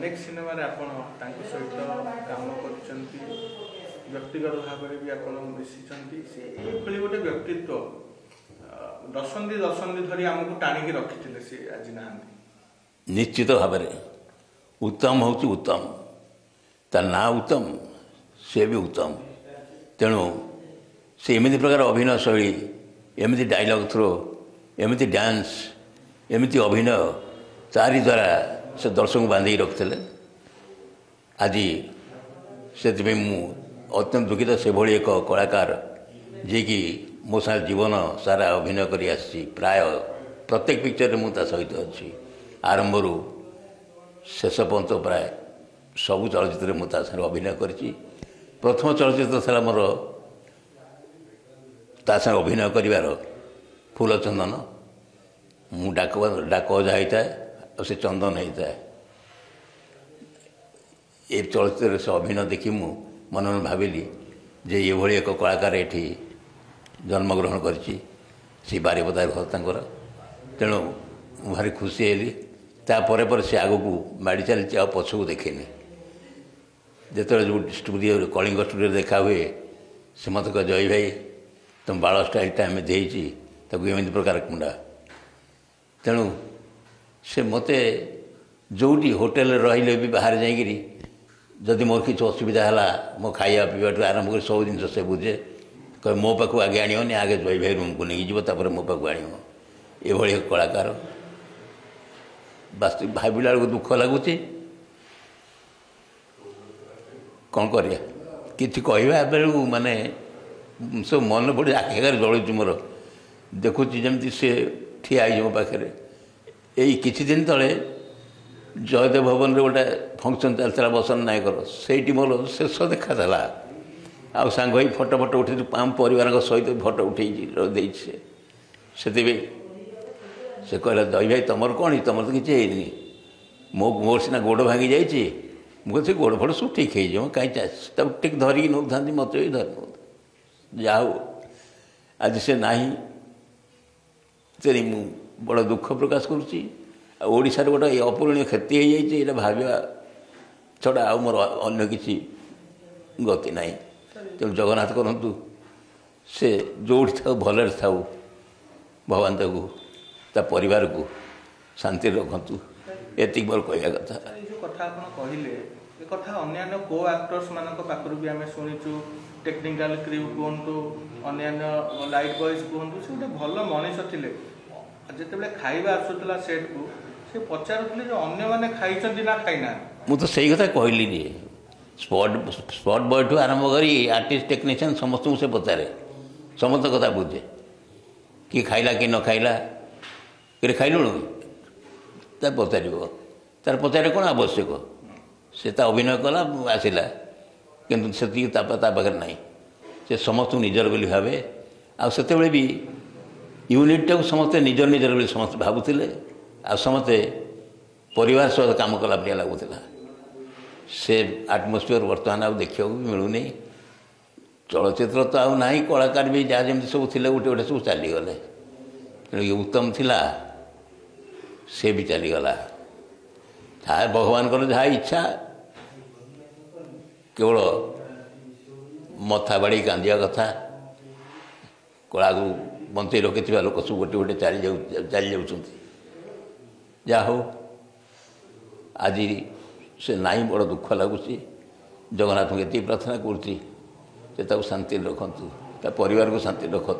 अनेक सिनेमा आपण सहित काम करचंती व्यक्तिगत भाव में भी आप मिशिंट से ये गोटे व्यक्तित्व दशंधि धरी आमको टाणिकी रखी सी आज ना निश्चित भाव में उत्तम हूँ उत्तम तार ना उत्तम सी भी उत्तम तेणु से एमती प्रकार अभिनय शैली एमती डायलॉग थ्रो एमती डांस एमती अभिनय तारी द्वारा से दर्शक को बांधिक रखते आज से अत्यंत दुखित से भली एक कलाकार जी कि मो साथ जीवन सारा अभिनय कर प्राय प्रत्येक पिक्चर में मुझे सहित अच्छी आरंभ शेष पर्यंत प्राय सबू चलचित्र मुझे अभिनय कर प्रथम चलचित्र था मोर तांग अभिनय कर फूलचंदन मु डाक अजा होता है से चंदन होता है ये चलचित्र से अभिनय देखी मु मन में भाविली जे ये भली एक कलाकार ये जन्मग्रहण कर बारिपदा घर तर तेणु भारी खुशी हेली तापर से आग को माड़ी चली आ पछक देखेनि जो जो स्टूडियो कलिंग स्टूडियो देखा हुए से मत कह जय भाई तुम बाल स्टाइलटा आम देती एमती प्रकार कुंडा तेणु से मते जोटी होटेल रही भी बाहर जाकि जदि मोर किसी असुविधा है मो खाया पीवा आरंभ कर सब जिन से बुझे कह मो पाक आगे आनी आगे जय भाई रूम को नहीं जीव मो पाक आण ये कलाकार वास्तविक भाविला बेलू दुख लगुच कौन कर कि बेलू माने सब मन पड़े आखिर जलुच मोर देखुची जमी सी ठिया मो पाखे यही किसी दिन तले जयदेव भवन रे गोटे फंक्शन चलता बसन नायकर से मोर शेष देखा था आउ सांग ही फटो फटो उठे आम परिवार सहित फटो उठे से कहला दई भाई तुम कौन तुम तो किसी है मोर सीना गोड़ भांगी जाइए मुझे गोड़ फड़ सब ठीक हो कहीं ठीक धरिकी नौ था मत भी धर जा आज से ना तेरी मु बड़ दुख प्रकाश करुँचार गोटे अपूरणीय क्षति हो जाए भाविया छड़ा आ मोर अन्य किसी गति ना तेणु जगन्नाथ करूँ से जो था भलरे था भगवान ता परिवार को शांति रखु ये मोर कह कथा कथा कहले ये कथा अन्य को एक्टर्स मान पाखर भी आम शुणुचु टेक्निकल क्रू कहतु अन्य लाइट बॉयज कहतु से गोटे भल मनीष थे जिते खाଇବା आसूला सेट को से पचारुले जो अन्य मैंने खाई ना खाईना मुझे सही कथा कहली स्पॉट बॉय ठू आरंभ कर आर्टिस्ट टेक्नीशियन समस्त से पचारे समस्त कथा बुझे कि खाइला कि न खाइला कि खाइलुणु तार पचार तार पचारे कौन आवश्यक से अभिनय कला आसला किंतु से पाखे ना से समस्त निजर बोली भावे आते भी यूनिटा को समस्ते निजर निजर बोली समस्त भावुले आ समस्ते परिवार सहित काम कला भाया लगुला से आटमोस्फियर बर्तमान आ देखा भी मिलूनी चलचित्र तो आउ ना कलाकार भी जहाँ जमी सब थे गोटे गोटे सब चलीगले तेणु ये उत्तम थिला से भी चलीगला भगवान को जहाँ इच्छा केवल मथा बाड़ी कांदिया कथा कला को बंचे रखि लोक सब गोटे गोटे चली जाऊँ जा हो आज से ना बड़ दुख लगुच जगन्नाथ को ये प्रार्थना करुँच शांति रखु परिवार को शांति रखु।